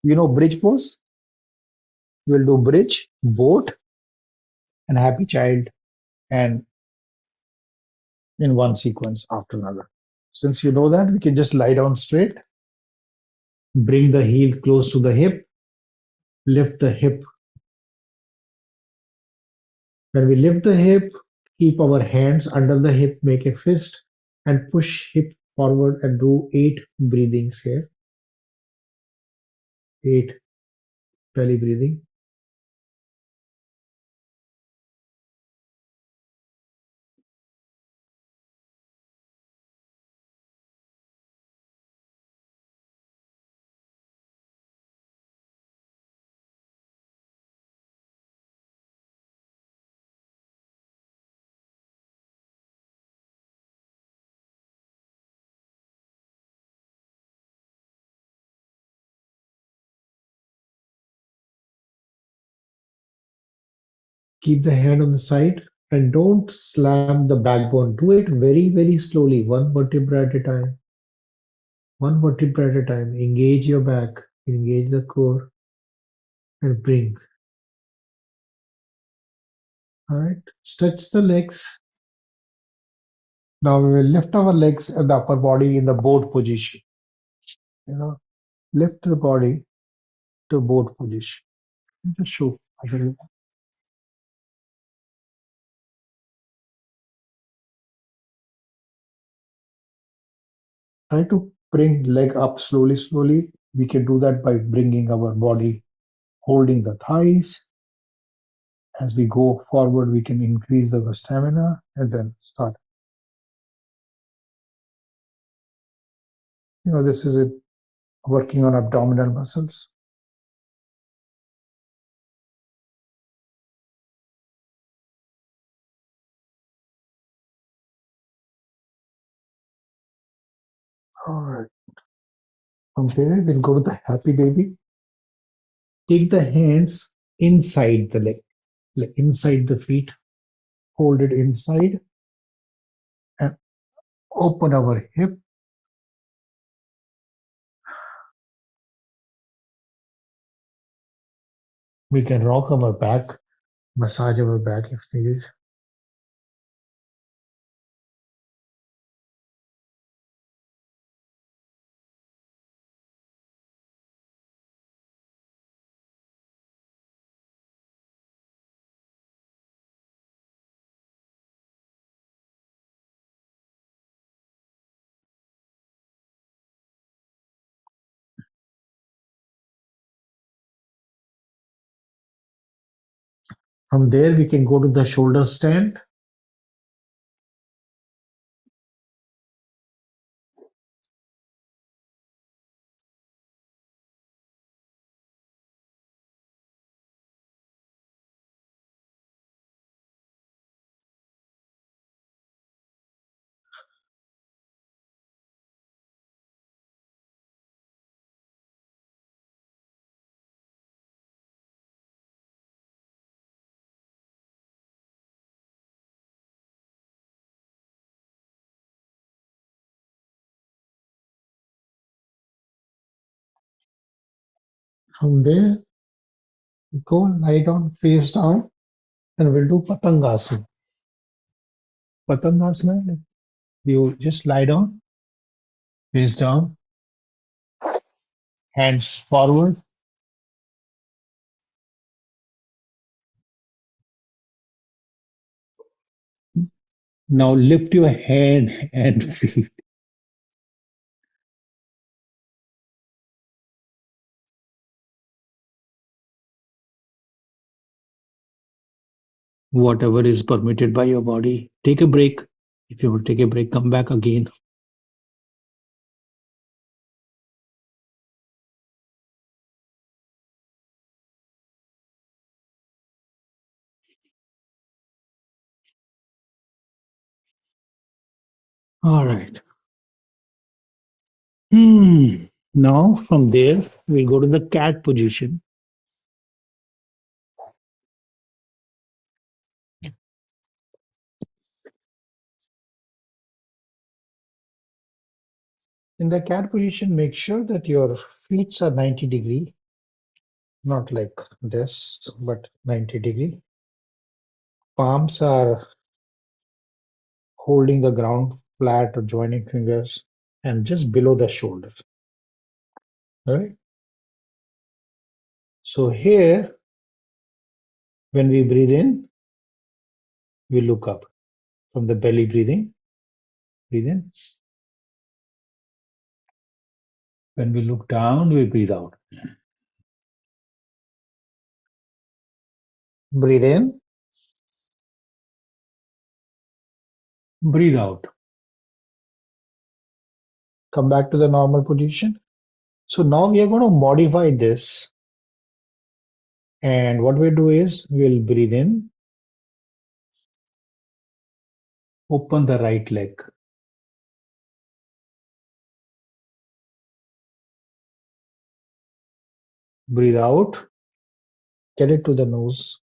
You know bridge pose? We'll do bridge, boat, and happy child, and in one sequence after another. Since you know that, we can just lie down straight, bring the heel close to the hip, lift the hip. When we lift the hip, keep our hands under the hip, make a fist, and push hip forward and do 8 breathings here. 8 belly breathing. Keep the hand on the side and don't slam the backbone. Do it very, very slowly, one vertebra at a time. One vertebra at a time. Engage your back, engage the core, and bring. All right. Stretch the legs. Now we will lift our legs and the upper body in the boat position. You know, lift the body to boat position. Just show. Try to bring leg up slowly, slowly. We can do that by bringing our body, holding the thighs. As we go forward, we can increase our stamina and then start. This is it, working on abdominal muscles. All right. From there, we'll go to the happy baby. Take the hands inside the leg, like inside the feet. Hold it inside and open our hip. We can rock our back, massage our back if needed. From there, we can go to the shoulder stand. From there, we go lie down, face down, and we'll do Patangasana. Patangasana, like you just lie down, face down, hands forward. Now lift your hand and feet. Whatever is permitted by your body. Take a break. If you want to take a break, come back again. All right. Now from there, we'll go to the cat position. In the cat position, make sure that your feet are 90 degree, not like this, but 90 degree. Palms are holding the ground flat or joining fingers and just below the shoulder. All right. So here, when we breathe in, we look up from the belly breathing. Breathe in. When we look down, we breathe out. Breathe in, breathe out. Come back to the normal position. So now we are going to modify this. And what we do is we'll breathe in, open the right leg. Breathe out, get it to the nose.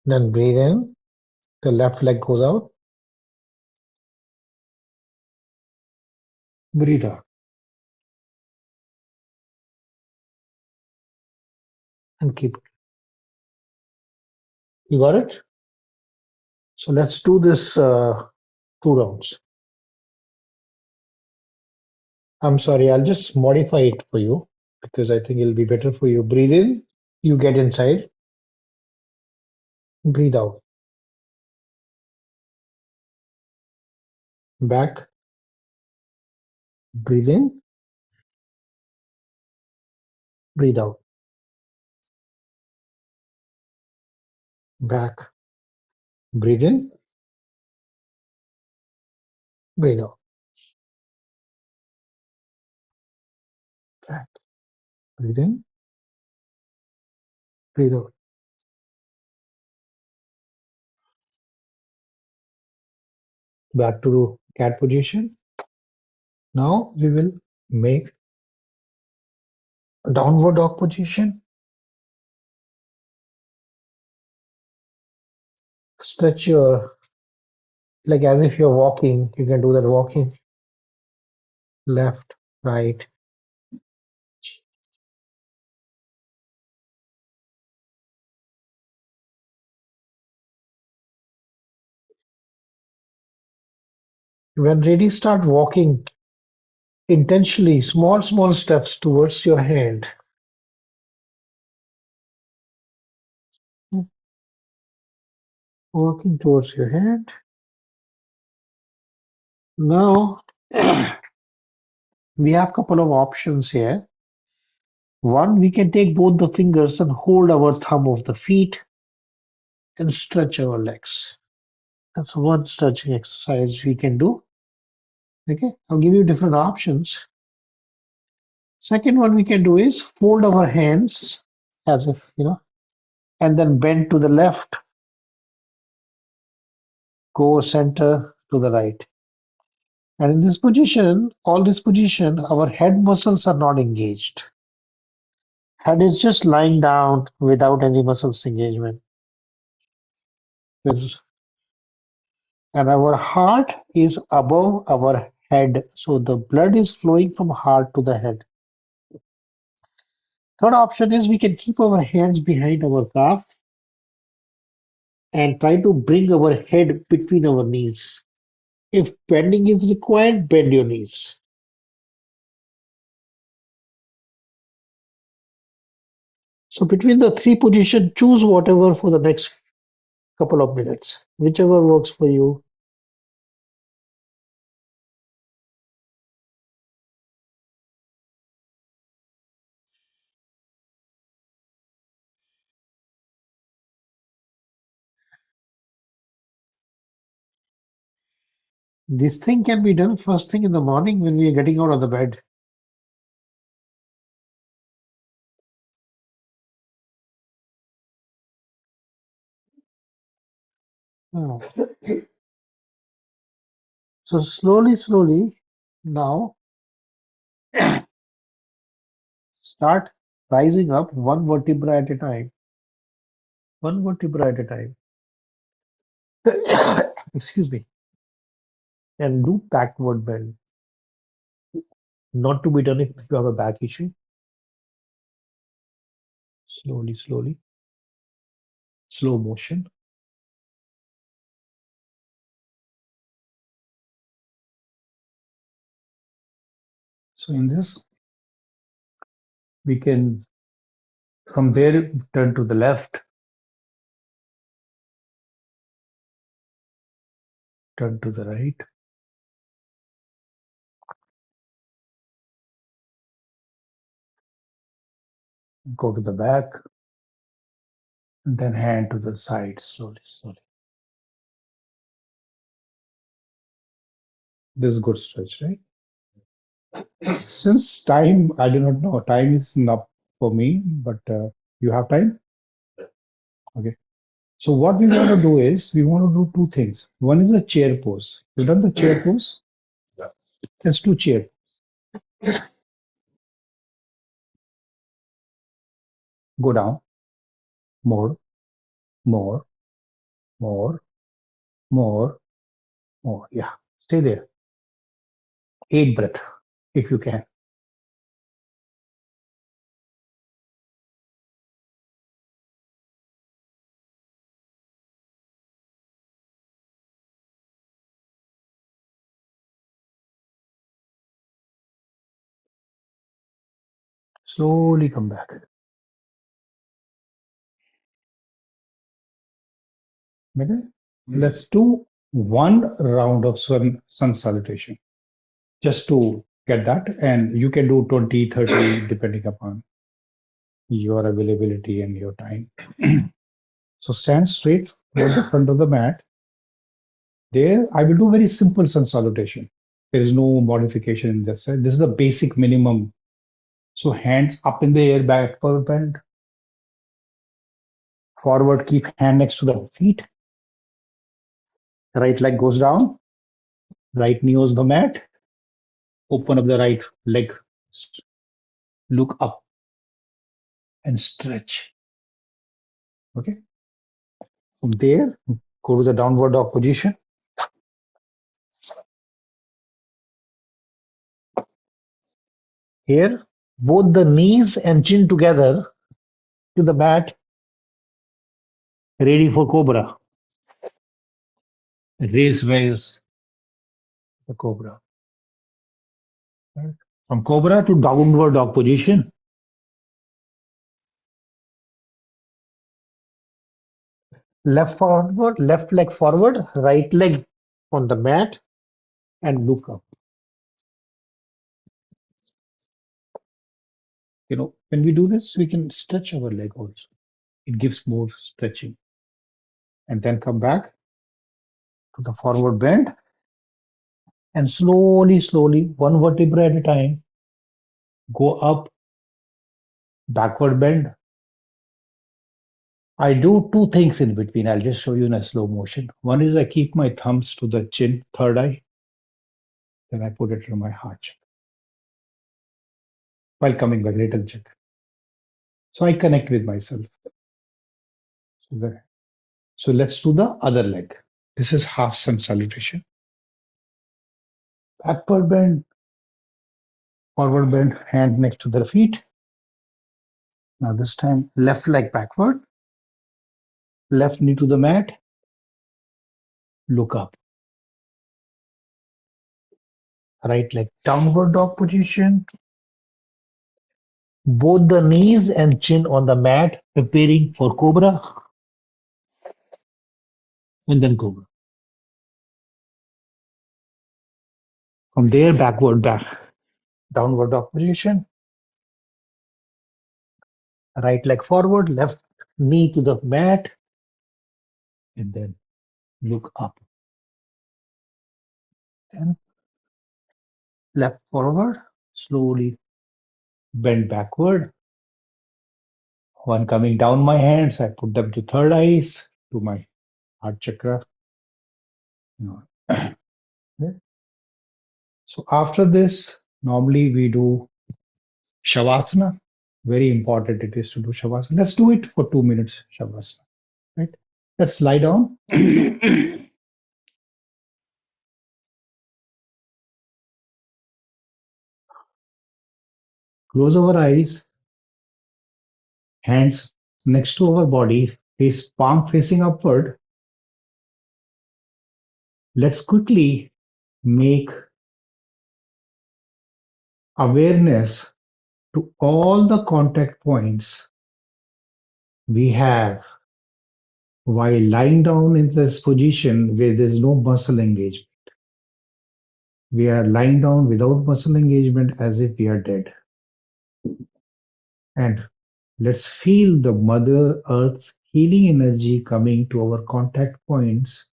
Then breathe in, the left leg goes out. Breathe out and keep it. You got it? So let's do this 2 rounds. I'm sorry, I'll just modify it for you because I think it'll be better for you. Breathe in, you get inside. Breathe out. Back. Breathe in, breathe out. Back. Breathe in, breathe out. Back. Breathe in, breathe out. Back to cat position. Now we will make a downward dog position. Stretch your, like as if you're walking, you can do that walking, left, right. When ready, start walking intentionally, small steps towards your hand. Walking towards your hand. Now, we have a couple of options here. One, we can take both the fingers and hold our thumb of the feet and stretch our legs. That's one stretching exercise we can do. Okay, I'll give you different options. Second one we can do is fold our hands as if, and then bend to the left, go center to the right. And in this position, our head muscles are not engaged. Head is just lying down without any muscles engagement. And our heart is above our head, so the blood is flowing from heart to the head. Third option is we can keep our hands behind our calf and try to bring our head between our knees. If bending is required, bend your knees. So between the three positions, choose whatever for the next couple of minutes, whichever works for you. This thing can be done first thing in the morning when we are getting out of the bed. Oh. So slowly, now start rising up one vertebra at a time. One vertebra at a time. Excuse me. And do backward bend. Not to be done if you have a back issue. Slowly. Slow motion. So in this, we can from there turn to the left, turn to the right, go to the back, and then hand to the side slowly. This is good stretch, right? Since time, I do not know, time is not for me, but you have time? Okay. So what we want to do is, we want to do two things. One is a chair pose. You've done the chair pose? Yeah. Let's do chair. Go down. More. Yeah. Stay there. 8 breath, if you can. Slowly come back. Okay? Let's do one round of sun salutation just to get that. And you can do 20, 30, depending upon your availability and your time. So stand straight toward the front of the mat. There, I will do very simple sun salutation. There is no modification in this. This is the basic minimum. So hands up in the air, backward bend. Forward, keep hand next to the feet. Right leg goes down. Right knee on the mat. Open up the right leg. Look up and stretch. Okay. From there, go to the downward dog position. Here, both the knees and chin together to the mat, ready for cobra. Raise the cobra. Right. From cobra to downward dog position. Left leg forward, right leg on the mat, and look up. When we do this, we can stretch our leg also. It gives more stretching. And then come back to the forward bend and slowly, one vertebra at a time, go up, backward bend. I do two things in between. I'll just show you in a slow motion. One is I keep my thumbs to the chin, third eye, then I put it in my heart chakra while coming back, little chakra. So I connect with myself. So let's do the other leg. This is half sun salutation. Backward bend, forward bend, hand next to the feet. Now this time, left leg backward, left knee to the mat, look up. Right leg downward dog position. Both the knees and chin on the mat, preparing for cobra. And then cobra. From there, backward back. Downward dog position. Right leg forward, left knee to the mat. And then look up. And left forward, slowly bend backward. One coming down my hands, I put them to third eyes, to my heart chakra. Okay. So after this, normally we do Shavasana. Very important it is to do Shavasana. Let's do it for 2 minutes, Shavasana. Right? Let's lie down. Close our eyes, hands next to our body, palm facing upward. Let's quickly make awareness to all the contact points we have while lying down in this position where there's no muscle engagement. We are lying down without muscle engagement as if we are dead. And let's feel the Mother Earth's healing energy coming to our contact points.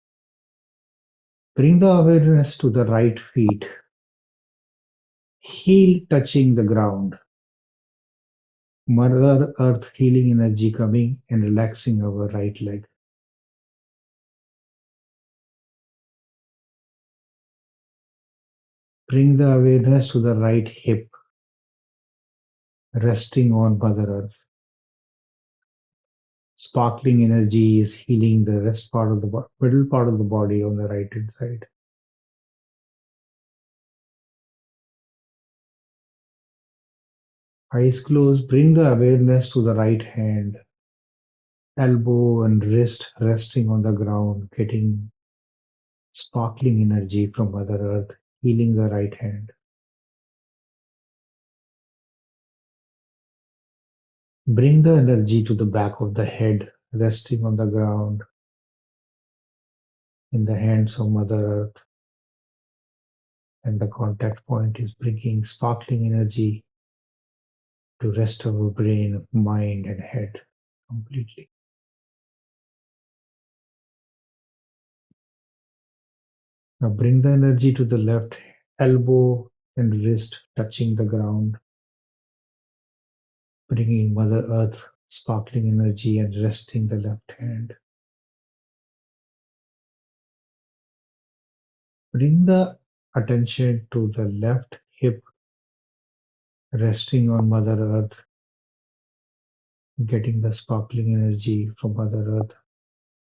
Bring the awareness to the right feet. Heel touching the ground. Mother Earth healing energy coming and relaxing our right leg. Bring the awareness to the right hip, resting on Mother Earth. Sparkling energy is healing the rest part of the middle part of the body on the right hand side. Eyes closed, bring the awareness to the right hand, elbow and wrist resting on the ground, getting sparkling energy from Mother Earth, healing the right hand. Bring the energy to the back of the head, resting on the ground, in the hands of Mother Earth. And the contact point is bringing sparkling energy to rest our brain, mind, and head completely. Now bring the energy to the left elbow and wrist touching the ground, bringing Mother Earth sparkling energy and resting the left hand. Bring the attention to the left hip resting on Mother Earth, getting the sparkling energy from Mother Earth,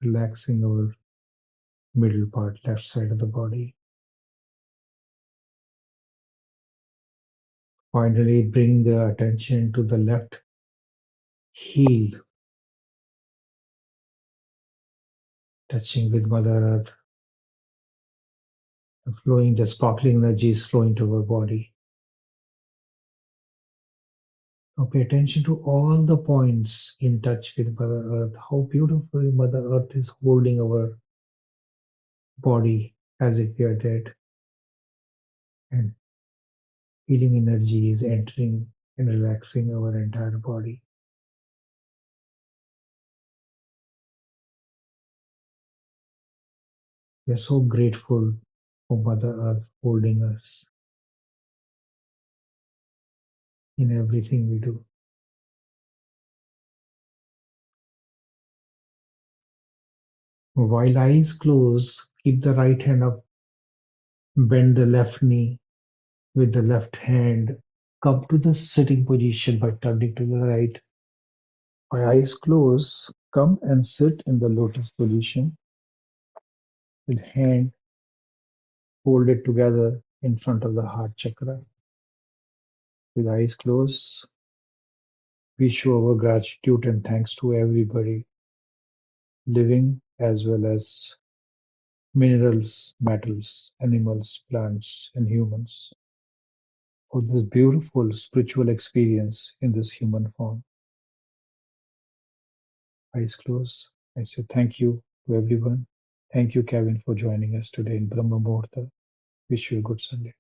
relaxing our middle part, left side of the body. Finally, bring the attention to the left heel, touching with Mother Earth, flowing the sparkling energies flowing to our body. Now pay attention to all the points in touch with Mother Earth, how beautifully Mother Earth is holding our body as if we are dead, and healing energy is entering and relaxing our entire body. We are so grateful for Mother Earth holding us in everything we do. While eyes closed, keep the right hand up, bend the left knee with the left hand. Come to the sitting position by turning to the right. My eyes closed, come and sit in the lotus position with hand folded together in front of the heart chakra. With eyes closed, we show our gratitude and thanks to everybody, living as well as minerals, metals, animals, plants, and humans, for this beautiful spiritual experience in this human form. Eyes closed. I say thank you to everyone. Thank you, Kevin, for joining us today in Brahma Muhurata. Wish you a good Sunday.